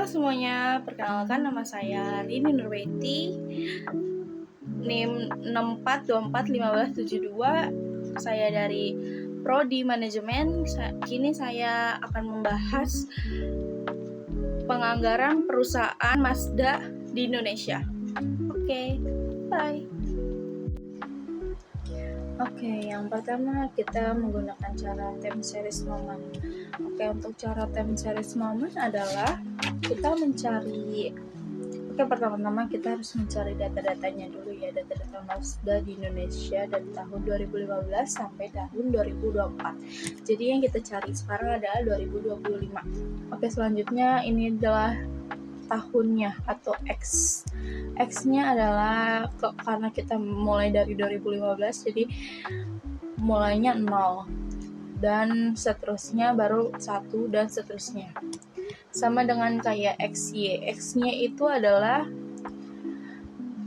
Halo semuanya, perkenalkan nama saya Rini Nurweti, NIM 64241572. Saya dari Prodi Manajemen. Kini saya akan membahas penganggaran perusahaan Mazda di Indonesia. Oke, bye. Oke, yang pertama kita menggunakan cara time series moment. Oke, untuk cara time series moment adalah kita mencari. Pertama-tama kita harus mencari data-datanya dulu ya, data-data Mazda di Indonesia dari tahun 2015 sampai tahun 2024. Jadi yang kita cari sekarang adalah 2025. Oke, selanjutnya ini adalah tahunnya atau X. X-nya adalah karena kita mulai dari 2015, jadi mulainya 0 dan seterusnya, baru 1 dan seterusnya. Sama dengan kayak XY. X-nya itu adalah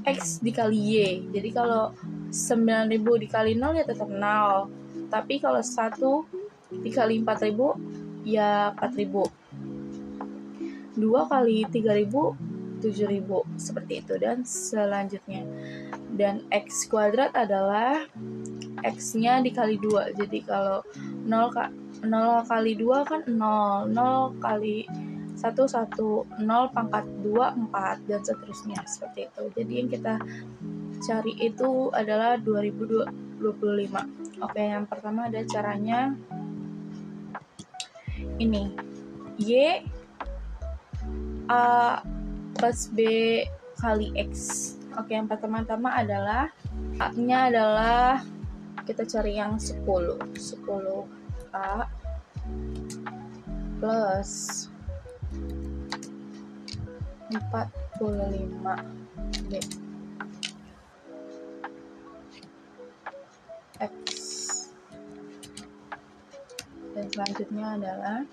X dikali Y. Jadi kalau 9.000 dikali 0 ya tetap 0. Tapi kalau 1 dikali 4.000 ya 4.000. 2 kali 3.000 7.000, seperti itu dan selanjutnya. Dan X kuadrat adalah X-nya dikali 2. Jadi kalau 0 kali 2 kan 0, 0 kali 1 1, 0 pangkat 2 4 dan seterusnya, seperti itu. Jadi yang kita cari itu adalah 2025. Oke, yang pertama ada caranya ini. Y A plus B kali X. Oke, yang pertama-tama adalah A-nya adalah kita cari yang 10. 10 A plus 45 B X. Dan selanjutnya adalah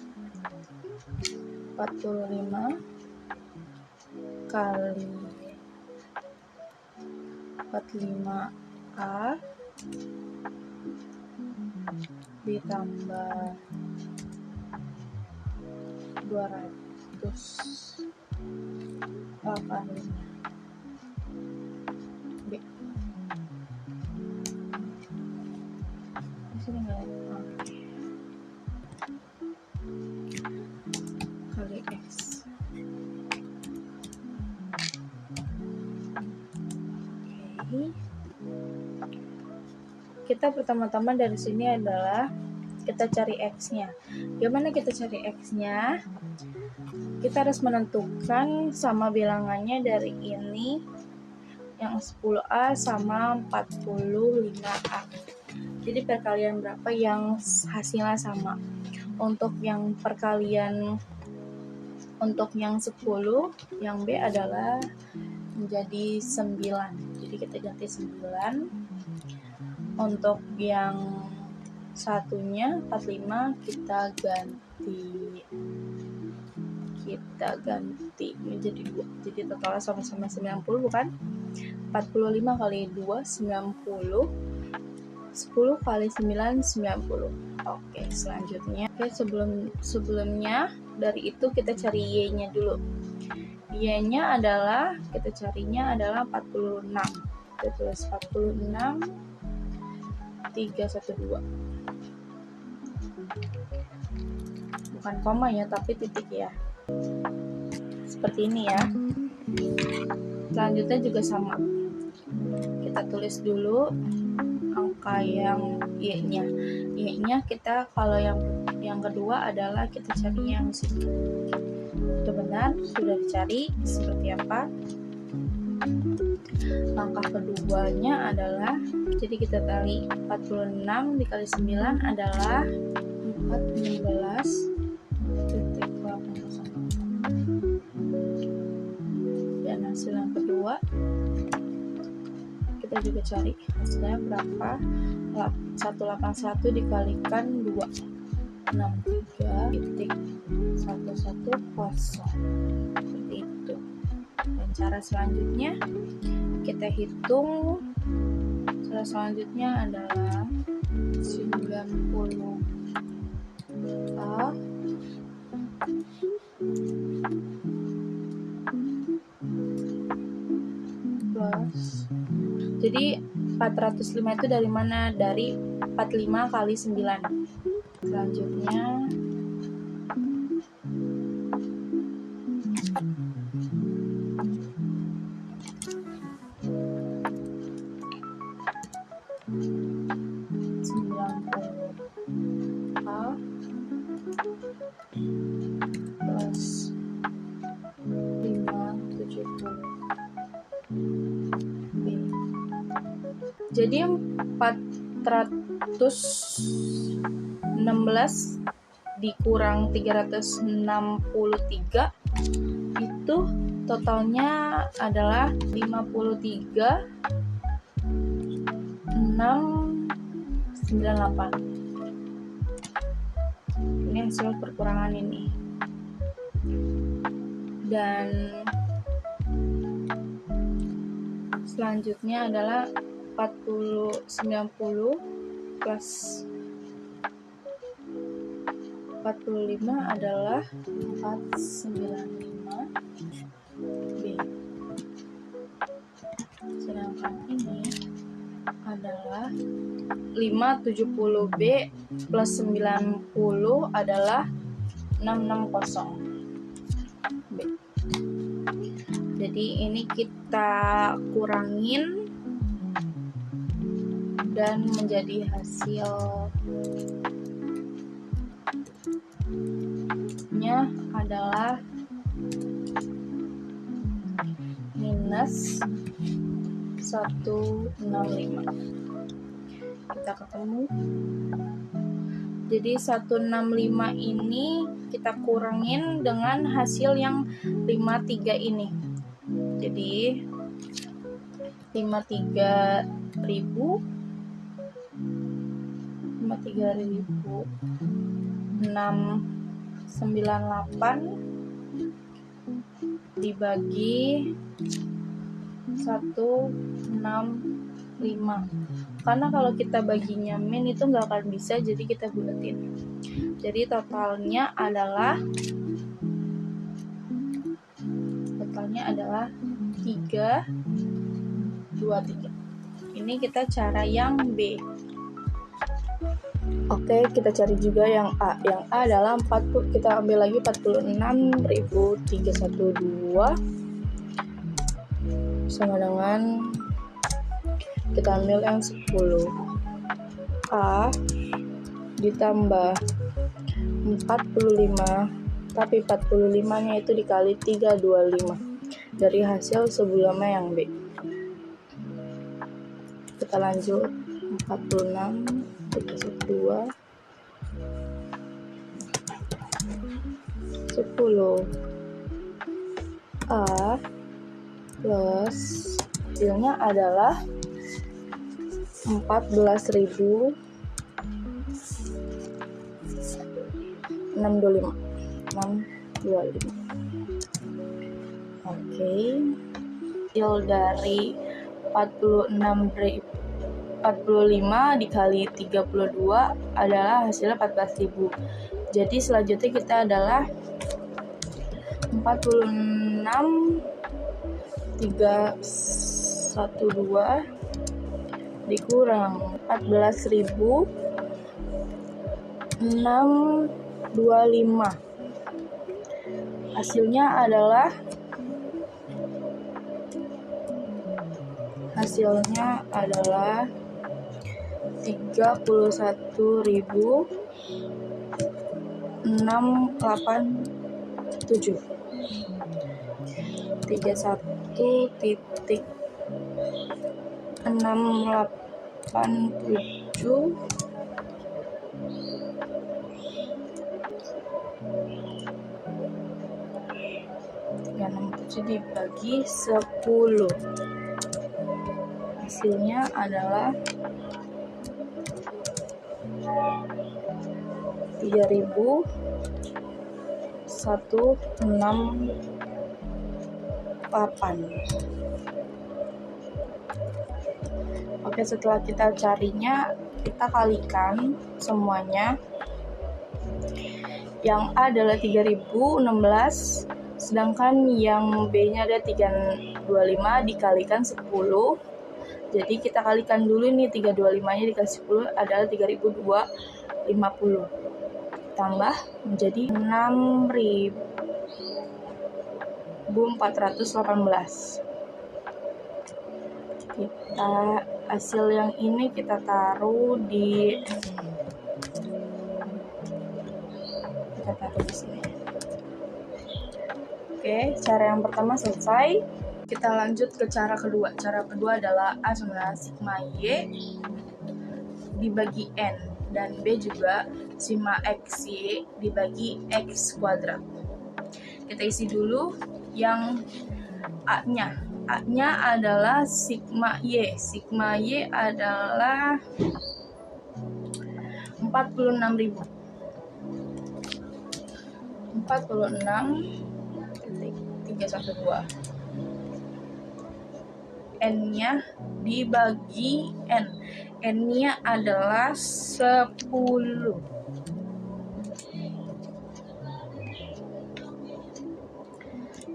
45 kali 45A ditambah 200 kali B. Di sini nggak ada. Kali X. Oke. Kita pertama-tama dari sini adalah kita cari X-nya. Gimana kita cari X-nya? Kita harus menentukan sama bilangannya dari ini yang 10A sama 45A. Jadi perkalian berapa yang hasilnya sama. Untuk yang perkalian untuk yang 10, yang B adalah menjadi 9. Jadi kita ganti 9. Untuk yang satunya 45 kita ganti menjadi 2. Jadi totalnya sama-sama 90, bukan? 45 kali 2 90. 10 kali 9 90. Oke, selanjutnya sebelumnya dari itu kita cari Y-nya dulu. Y-nya adalah kita carinya adalah 46. Kita tulis 46 312. Bukan koma ya, tapi titik ya. Seperti ini ya. Selanjutnya juga sama. Kita tulis dulu angka yang Y-nya. Y-nya kita kalau yang kedua adalah kita cari yang sini. Itu benar, sudah dicari seperti apa? Langkah keduanya adalah, jadi kita tarik 46 dikali 9 adalah 415.808. Dan hasil yang kedua kita juga cari hasilnya berapa. 181 dikalikan 2 63.110, seperti itu. Dan cara selanjutnya kita hitung. Cara selanjutnya adalah 90A Jadi 405 itu dari mana? Dari 45 kali 9. Selanjutnya A plus 570 B. Jadi 416 dikurang 363 itu totalnya adalah 53.698. Ini hasil perkurangan ini. Dan selanjutnya adalah 90 plus 45 adalah 495 B. Sedangkan ini adalah 570 B plus 90 adalah 660 B. Jadi ini kita kurangin dan menjadi hasilnya adalah minus 165. Kita ketemu. Jadi 165 ini kita kurangin dengan hasil yang 53 ini. Jadi 53.698 dibagi 165. Karena kalau kita baginya min itu nggak akan bisa, jadi kita buletin. Jadi totalnya adalah 323. Ini kita cara yang B. Oke, kita cari juga yang A. Yang A adalah 40, kita ambil lagi 46.312 sama dengan kita ambil yang 10. A ditambah 45, tapi 45 nya itu dikali 325 dari hasil sebelumnya yang B. Kita lanjut. 46 312 10 A plus hasilnya adalah 14.625. Oke. Hasil dari 45 dikali 32 adalah hasilnya 14.000. Jadi selanjutnya kita adalah 46.312 dikurang 14.625. Hasilnya adalah 31.687. 31.687 dibagi 10. Hasilnya adalah 3.168. Oke, setelah kita carinya, kita kalikan semuanya. Yang A adalah 3016, sedangkan yang B-nya ada 325 dikalikan 10 Jadi kita kalikan dulu nih, 325-nya dikasih 10 adalah 3.250. Tambah menjadi 6.418. Hasil yang ini kita taruh di sini. Oke, cara yang pertama selesai. Kita lanjut ke cara kedua. Cara kedua adalah A sama dengan sigma Y dibagi N, dan B juga sigma X Y dibagi X kuadrat. Kita isi dulu yang A-nya. A-nya adalah sigma Y. Sigma Y adalah 46.000. 46.312. N-nya dibagi N. N-nya adalah 10.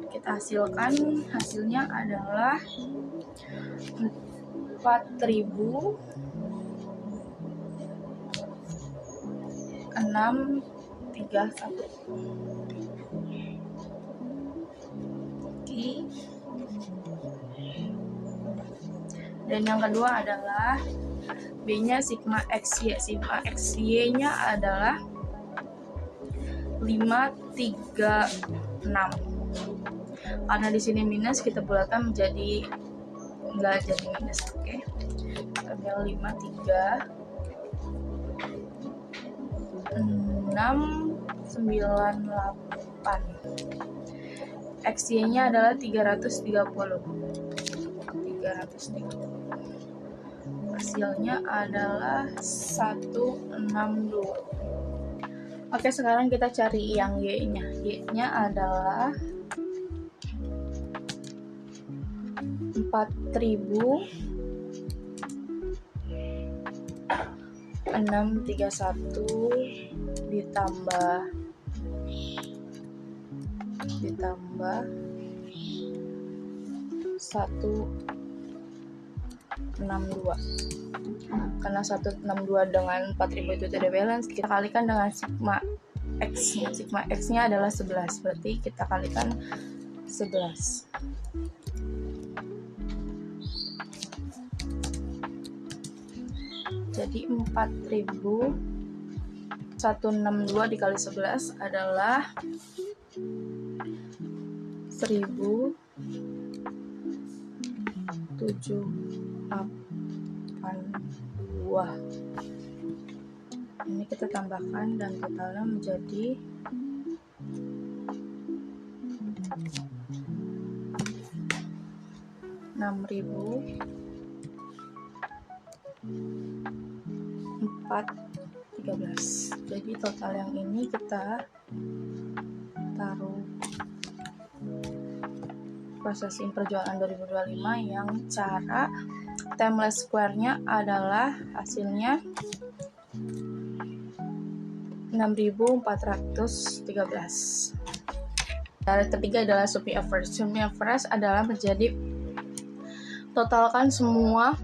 Kita hasilkan, hasilnya adalah 4.631. Oke. Dan yang kedua adalah B-nya sigma XY. Sigma XY-nya adalah 536. Karena di sini minus, kita bulatkan menjadi enggak jadi minus. Oke. Kita ambil 53698. XY-nya adalah 330. Hasilnya adalah 162. Oke, sekarang kita cari yang Y-nya. Y-nya adalah 4.631 ditambah 162. Karena 162 dengan 4.000 itu tidak balance, kita kalikan dengan sigma X-nya. Sigma X-nya adalah 11, berarti kita kalikan 11. Jadi 4.162 dikali 11 adalah 1.782. Ini kita tambahkan dan totalnya menjadi 6.413. Jadi total yang ini kita taruh prosesin perjuangan 2025 yang cara timeless square-nya adalah hasilnya 6.413. Cara ketiga adalah sum average. Sum average adalah menjadi totalkan 5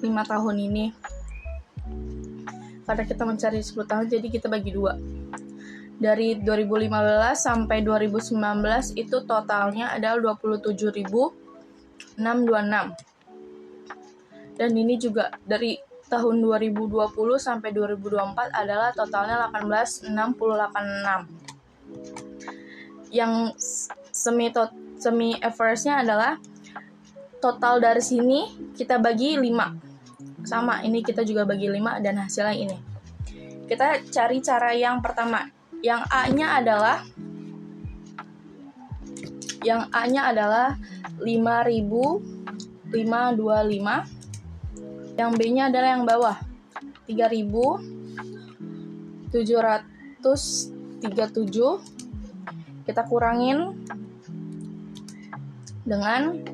tahun ini. Karena kita mencari 10 tahun, jadi kita bagi 2. Dari 2015 sampai 2019 itu totalnya adalah 27.626. Dan ini juga dari tahun 2020 sampai 2024 adalah totalnya 18.686. Yang semi average-nya adalah total dari sini kita bagi 5. Sama, ini kita juga bagi 5 dan hasilnya ini. Kita cari cara yang pertama. Yang A-nya adalah 5.525. Yang B-nya adalah yang bawah 3.737. Kita kurangin dengan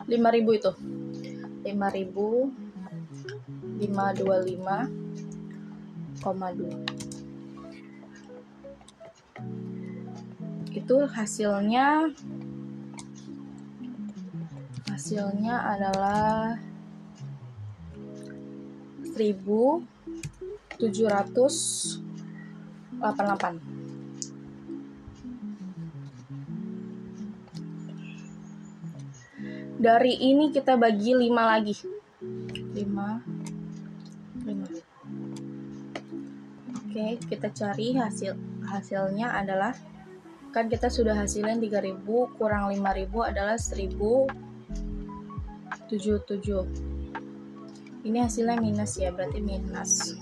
5.000 itu. 5.525,2. itu hasilnya adalah 1788. Dari ini kita bagi 5 lagi. 5. Oke, kita cari hasilnya adalah, kan kita sudah hasilin 3000 kurang 5000 adalah 1077. Ini hasilnya minus ya, berarti minus.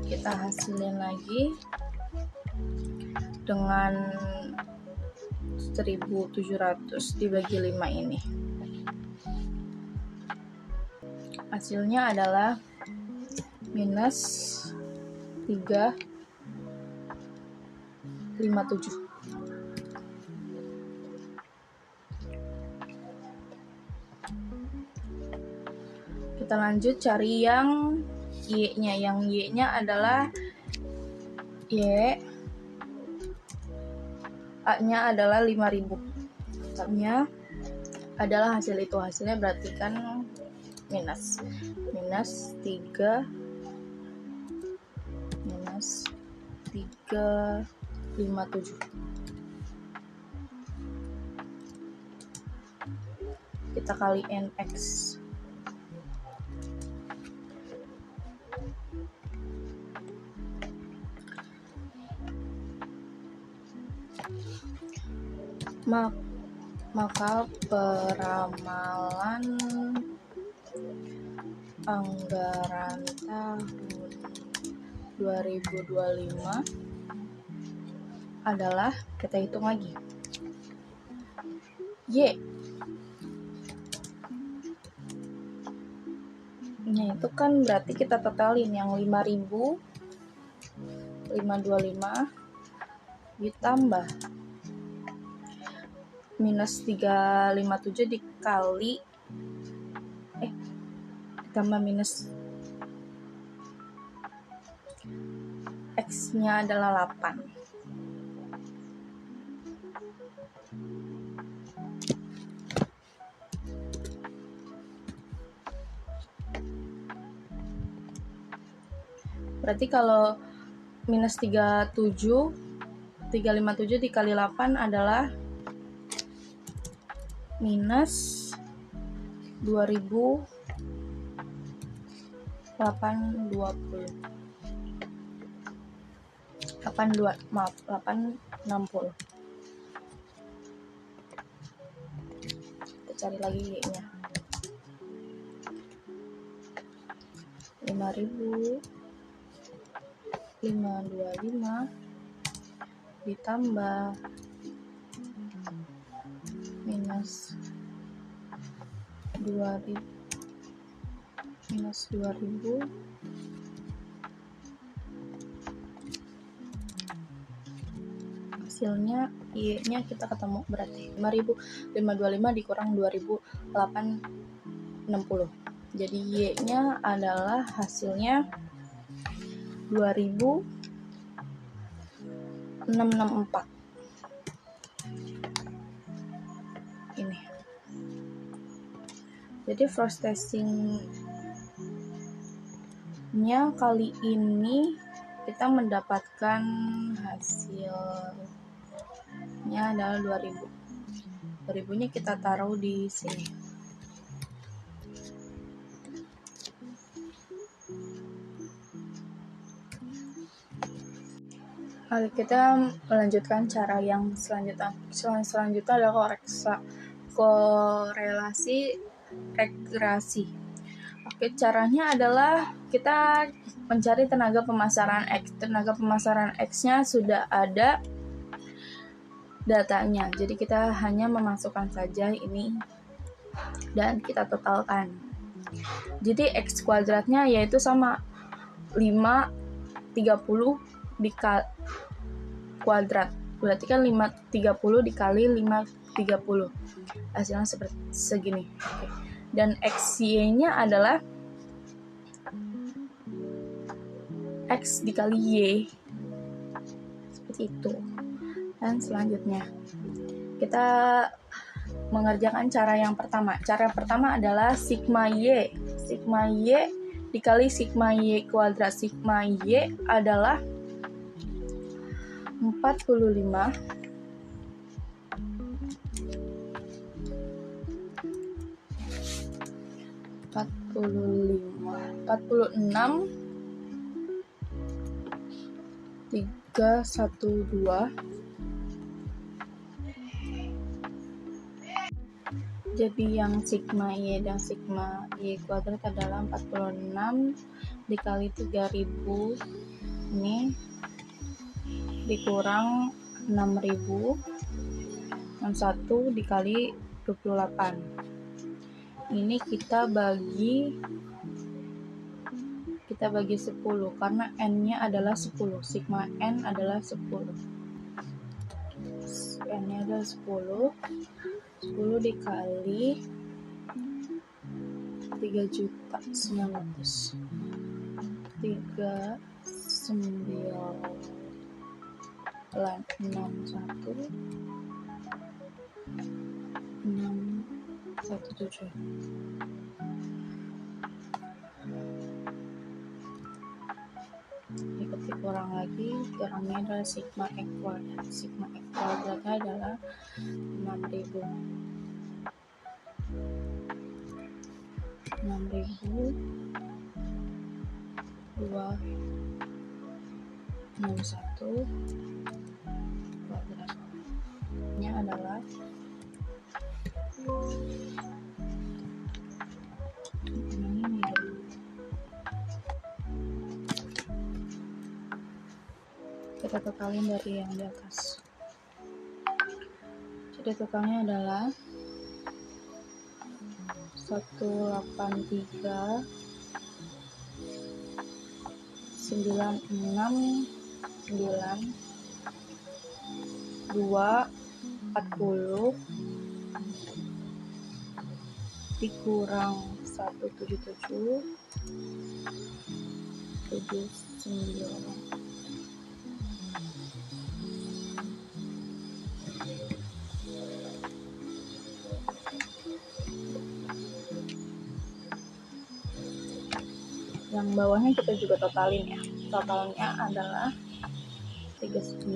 Kita hasilin lagi dengan 1700 dibagi 5 ini. Hasilnya adalah minus 357. Kita lanjut cari yang Y-nya. Yang Y-nya adalah Y. A-nya adalah 5000. A-nya adalah hasil itu. Hasilnya berarti kan minus 357. Kita kaliin X. Maka peramalan anggaran tahun 2025 adalah, kita hitung lagi, Y nya itu kan berarti kita totalin yang 525 ditambah minus 357 dikali ditambah minus X nya adalah 8. Berarti kalau minus 357 dikali 8 adalah minus 860. Kita cari lagi Y-nya. 525 ditambah minus 2000 hasilnya Y-nya kita ketemu, berarti 525 dikurang 2860. Jadi Y-nya adalah hasilnya 2664. Ini. Jadi first testingnya kali ini kita mendapatkan hasilnya adalah 2000. 2000-nya kita taruh di sini. Lalu kita melanjutkan cara yang selanjutnya. Selanjutnya adalah korelasi regresi. Oke, caranya adalah kita mencari tenaga pemasaran X. Tenaga pemasaran X-nya sudah ada datanya. Jadi kita hanya memasukkan saja ini dan kita totalkan. Jadi X kuadratnya yaitu sama 530 dikali kuadrat, berarti kan 530 dikali 530, hasilnya seperti segini. Oke. Dan XY-nya adalah X dikali Y, seperti itu. Dan selanjutnya kita mengerjakan cara yang pertama. Cara pertama adalah sigma Y. Sigma Y dikali sigma Y kuadrat. Sigma Y adalah 45 46 312. Jadi yang sigma Y dan sigma Y kuadrat adalah 46 dikali 3000 ini dikurang 6000 dan 1 dikali 28. Ini kita bagi 10 karena n-nya adalah 10. Sigma n adalah 10. N-nya adalah 10. 10 dikali 3.900.000. 3.961.617. Kurang lagi, kurangnya adalah sigma x kuadrat. Sigma x kuadratnya adalah 6000. 261 kuadratnya adalah kita totalin dari yang di atas. Jadi totalnya adalah 183 969 240 dikurang 177 79. Yang bawahnya kita juga totalin ya. Totalnya adalah 39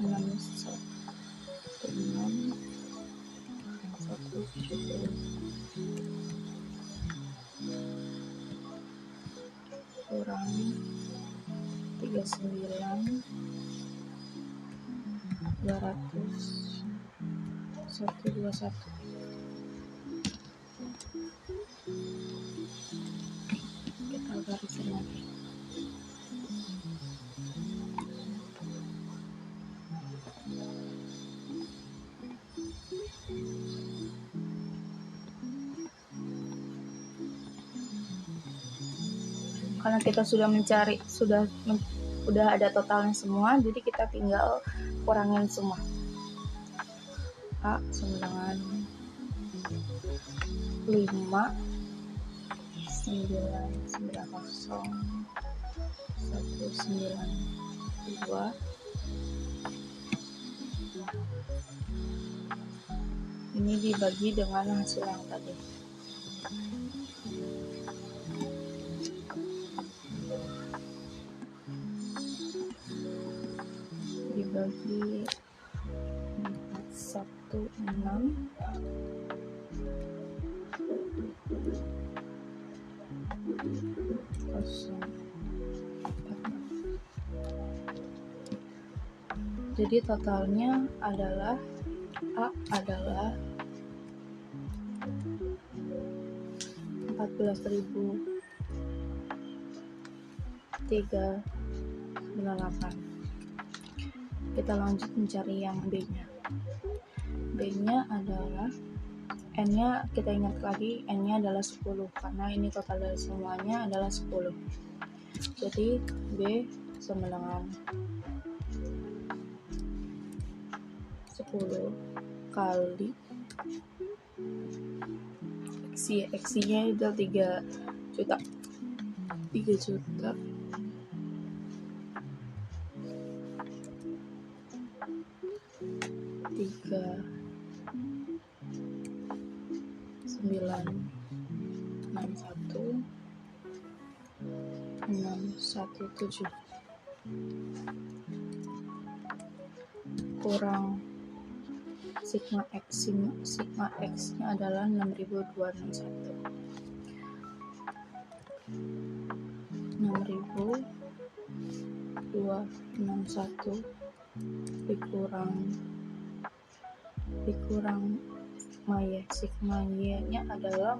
616 170 kurang 39 200 121. Kita garisin lagi. Karena kita sudah mencari, sudah ada totalnya semua, jadi kita tinggal kurangin semua. A sama dengan 5 990 192 ini dibagi dengan hasil yang tadi. Dibagi 16 jadi totalnya adalah A adalah 14.398. Kita lanjut mencari yang B-nya. B-nya adalah N-nya, kita ingat lagi N-nya adalah 10 karena ini total dari semuanya adalah 10. Jadi B sama dengan 10 kali X-nya itu 3 juta 3.9161617 kurang sigma x nya adalah 6.261 dikurang sigma y nya adalah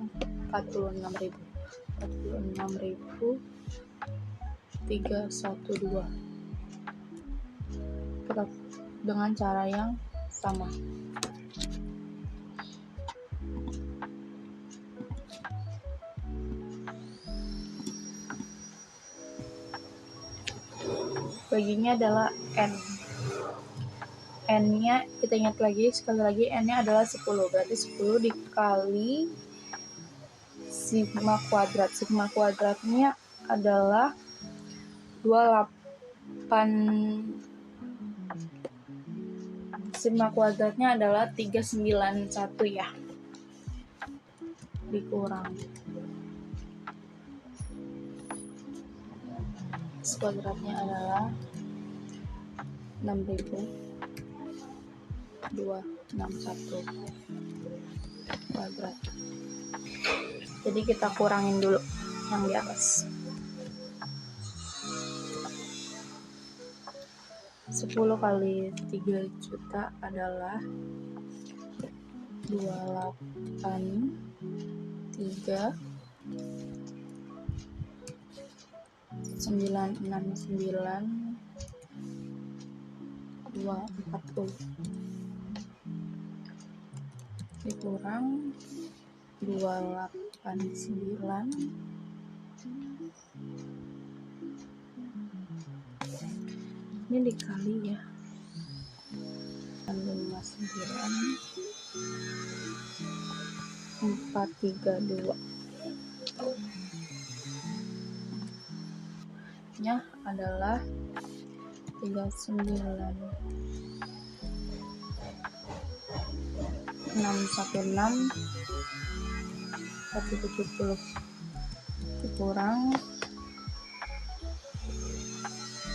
46.312 tetap dengan cara yang sama. Baginya adalah n nya kita ingat sekali lagi n nya adalah 10, berarti 10 dikali sigma kuadratnya adalah 28, sigma kuadratnya adalah 391 ya, dikurang x kuadratnya adalah 6.261 kuadrat. Jadi kita kurangin dulu yang di atas. 10 kali 3 juta adalah 283.969.240 dikurang 289, ini dikali ya 59.432 nya adalah 39.616.170 dikurang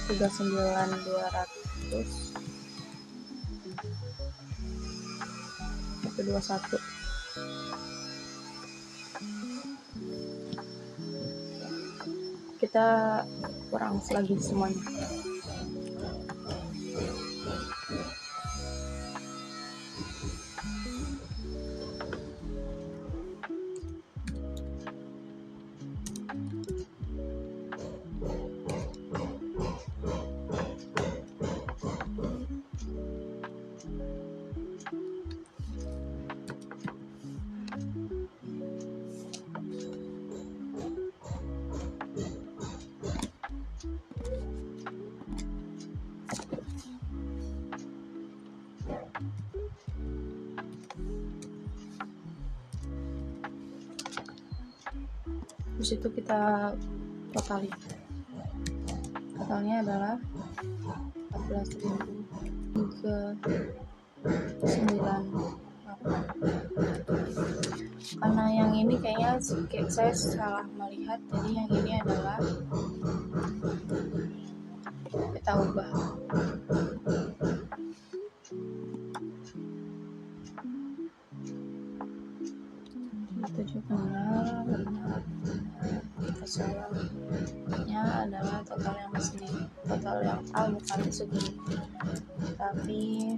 39.200.21 kita kurang lagi semuanya. Terus itu kita totalnya adalah 14.398. Karena yang ini kayaknya saya salah melihat, jadi yang ini adalah kita ubah. Itu benar, kita salahnya adalah total yang segini, total yang A bukan segini, tapi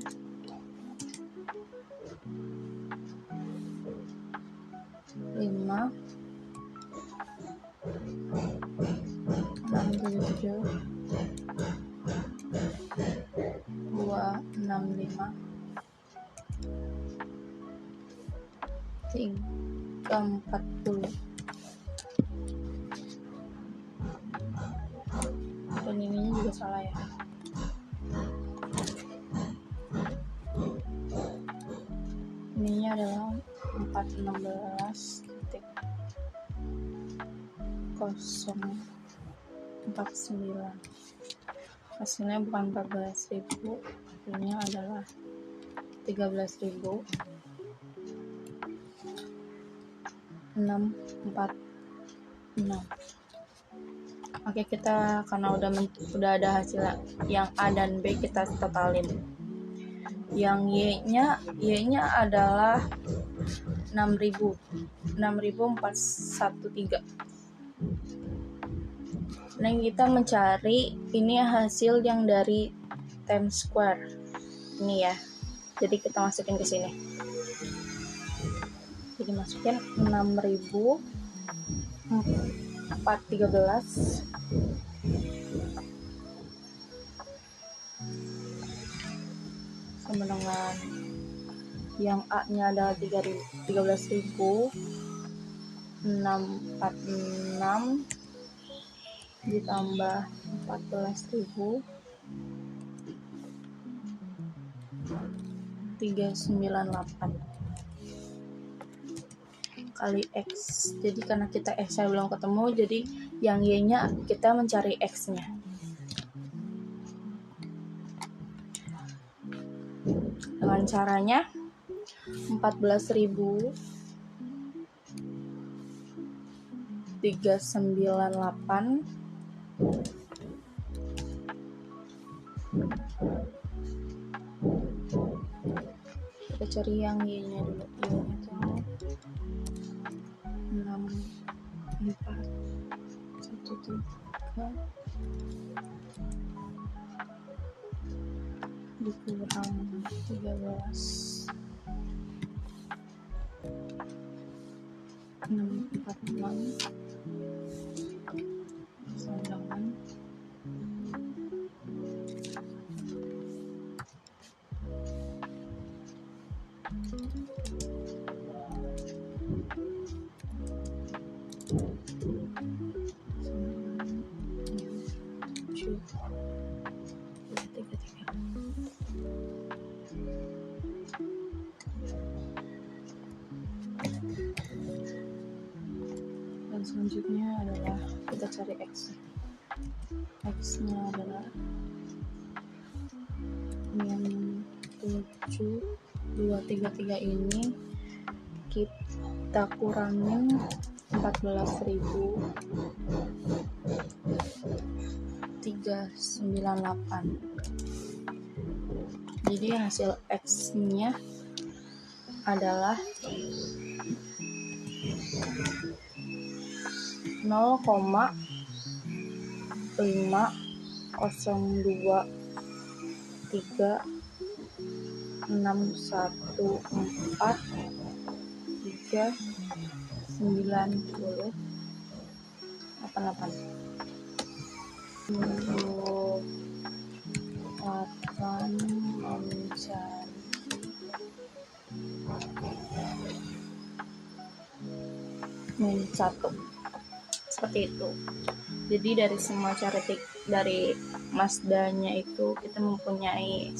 lima 677 265 340 dan ininya juga salah ya. Ininya adalah 416.049, hasilnya bukan 14.000 hasilnya adalah 13.646. Oke, kita karena udah ada hasil yang A dan B, kita totalin. Yang Y-nya adalah 6.413. Nah, kita mencari ini hasil yang dari Times Square ini ya. Jadi kita masukin ke sini. Jadi masukin 6.413 sama dengan yang A-nya adalah 13.646 ditambah 14.398 kali X. Jadi karena kita X-nya belum ketemu, jadi yang Y-nya kita mencari X-nya. Dengan caranya 14.398 kita cari yang Y-nya dulu. Y-nya tuh 6.413 dikurang 13 646 sama dengan 7. Dan selanjutnya adalah kita cari X. X-nya adalah yang 7233 ini kita kurangin 14.398. Jadi hasil X-nya adalah 0,502343988 akan mencari -1 seperti itu. Jadi dari semua cara dari Mazda-nya itu kita mempunyai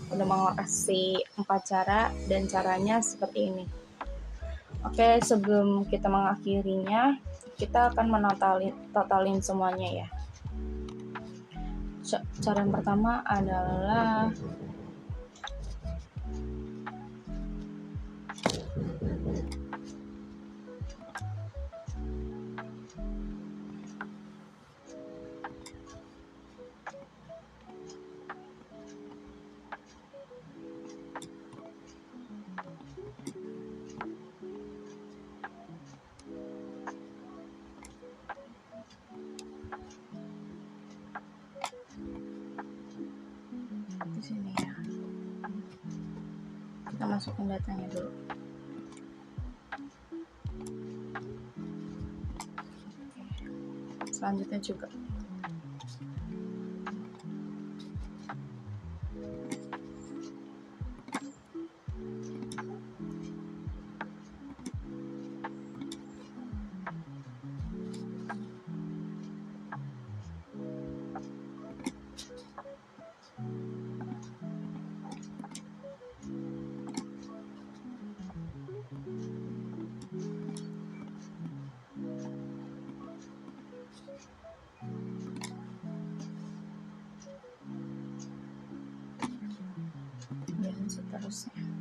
udah mengoreksi 4 cara dan caranya seperti ini. Oke, sebelum kita mengakhirinya, kita akan totalin semuanya ya. Cara yang pertama adalah di sini ya. Kita masukkan datanya dulu. Selanjutnya juga seterusnya.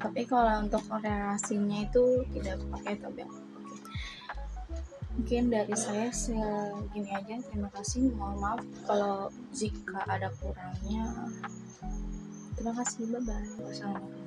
Tapi kalau untuk relasinya itu tidak pakai tabel. Oke. Mungkin dari saya segini aja. Terima kasih. Mohon maaf kalau jika ada kurangnya. Terima kasih. Bye bye. Wassalamualaikum.